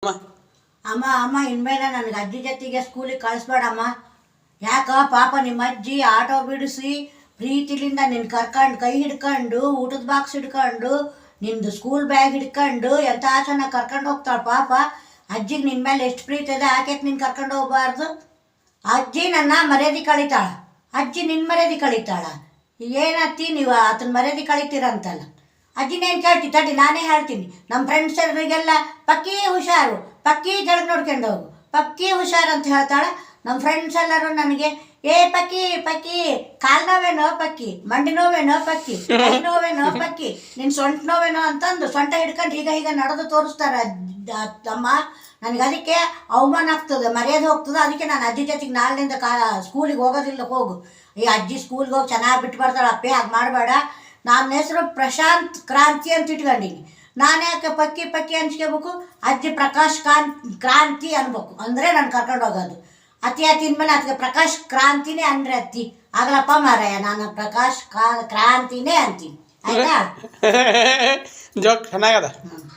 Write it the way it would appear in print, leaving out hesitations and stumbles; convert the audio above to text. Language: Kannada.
ಅಮ್ಮ ಅಮ್ಮ ಇನ್ಮೇಲೆ ನನಗೆ ಅಜ್ಜಿ ಜೊತೆಗೆ ಸ್ಕೂಲಿಗೆ ಕಳಿಸ್ಬೇಡಮ್ಮ. ಯಾಕ ಪಾಪ ನಿಮ್ಮ ಅಜ್ಜಿ ಆಟೋ ಬಿಡಿಸಿ ಪ್ರೀತಿಲಿಂದ ನಿನ್ನ ಕರ್ಕೊಂಡು ಕೈ ಹಿಡ್ಕೊಂಡು ಊಟದ ಬಾಕ್ಸ್ ಹಿಡ್ಕೊಂಡು ನಿಂದು ಸ್ಕೂಲ್ ಬ್ಯಾಗ್ ಹಿಡ್ಕೊಂಡು ಎಂಥ ಚೆನ್ನಾಗಿ ಕರ್ಕೊಂಡು ಹೋಗ್ತಾಳೆ ಪಾಪ. ಅಜ್ಜಿಗೆ ನಿನ್ನ ಮೇಲೆ ಎಷ್ಟು ಪ್ರೀತಿ ಇದೆ, ಆಕೆಗೆ ನೀನು ಕರ್ಕೊಂಡು ಹೋಗ್ಬಾರ್ದು. ಅಜ್ಜಿ ನನ್ನ ಮರ್ಯಾದೆ ಕಳೀತಾಳ, ಅಜ್ಜಿ ನಿನ್ನ ಮರ್ಯಾದೆ ಕಳೀತಾಳ. ಏನತ್ತಿ ನೀವು ಆತನ ಮರ್ಯಾದೆ ಕಳೀತೀರಂತಲ್ಲ. ಅಜ್ಜಿನೇನು ಕೇಳ್ತಿ ತಡಿ ನಾನೇ ಹೇಳ್ತೀನಿ. ನಮ್ಮ ಫ್ರೆಂಡ್ಸ್ ಎಲ್ಲರಿಗೆಲ್ಲ ಪಕ್ಕಿ ಹುಷಾರು, ಪಕ್ಕಿ ಕೆಳಗೆ ನೋಡ್ಕೊಂಡು ಹೋಗು, ಪಕ್ಕಿ ಹುಷಾರು ಅಂತ ಹೇಳ್ತಾಳೆ. ನಮ್ಮ ಫ್ರೆಂಡ್ಸ್ ಎಲ್ಲರೂ ನನಗೆ ಏ ಪಕ್ಕಿ ಪಕ್ಕಿ ಕಾಲು ನೋವೇನೋ ಪಕ್ಕಿ, ಮಂಡಿ ನೋವೇನೋ ಪಕ್ಕಿ, ಕೈ ನೋವೇನೋ ಪಕ್ಕಿ, ನಿನ್ನ ಸೊಂಟ ನೋವೇನೋ ಅಂತಂದು ಸೊಂಟ ಹಿಡ್ಕೊಂಡು ಈಗ ನಡೆದು ತೋರಿಸ್ತಾರೆ ಅಮ್ಮ. ನನಗೆ ಅದಕ್ಕೆ ಅವಮಾನ ಆಗ್ತದೆ, ಮರ್ಯಾದೆ ಹೋಗ್ತದೆ. ಅದಕ್ಕೆ ನಾನು ಅಜ್ಜಿ ಜೊತೆಗೆ ನಾಳಿನಿಂದ ಸ್ಕೂಲಿಗೆ ಹೋಗೋದಿಲ್ಲ. ಹೋಗು ಈ ಅಜ್ಜಿ ಸ್ಕೂಲ್ಗೆ ಹೋಗಿ ಚೆನ್ನಾಗಿ ಬಿಟ್ಟು ಬರ್ತಾಳೆ. ಅಪ್ಪೆ ಹಾಗೆ ಮಾಡಬೇಡ. ನನ್ನ ಹೆಸರು ಪ್ರಶಾಂತ್ ಕ್ರಾಂತಿ ಅಂತ ಇಟ್ಕೊಂಡಿನಿ. ನಾನು ಯಾಕೆ ಪಕ್ಕಿ ಪಕ್ಕಿ ಅನ್ಸ್ಕೋಬೇಕು, ಅಜ್ಜಿ ಪ್ರಕಾಶ್ ಕ್ರಾಂತಿ ಅನ್ಬೇಕು, ಅಂದರೆ ನಾನು ಕರ್ಕೊಂಡು ಹೋಗೋದು. ಅತಿ ಇನ್ಮೇಲೆ ಅದಕ್ಕೆ ಪ್ರಕಾಶ್ ಕ್ರಾಂತಿನೇ ಅಂದರೆ ಅತ್ತಿ ಆಗ್ಲಪ್ಪ ಮಾರಾಯ. ನಾನು ಪ್ರಕಾಶ್ ಕ್ರಾಂತಿನೇ ಅಂತೀನಿ, ಆಯ್ತಾ? ಜೋಕ್ ಚೆನ್ನಾಗದ.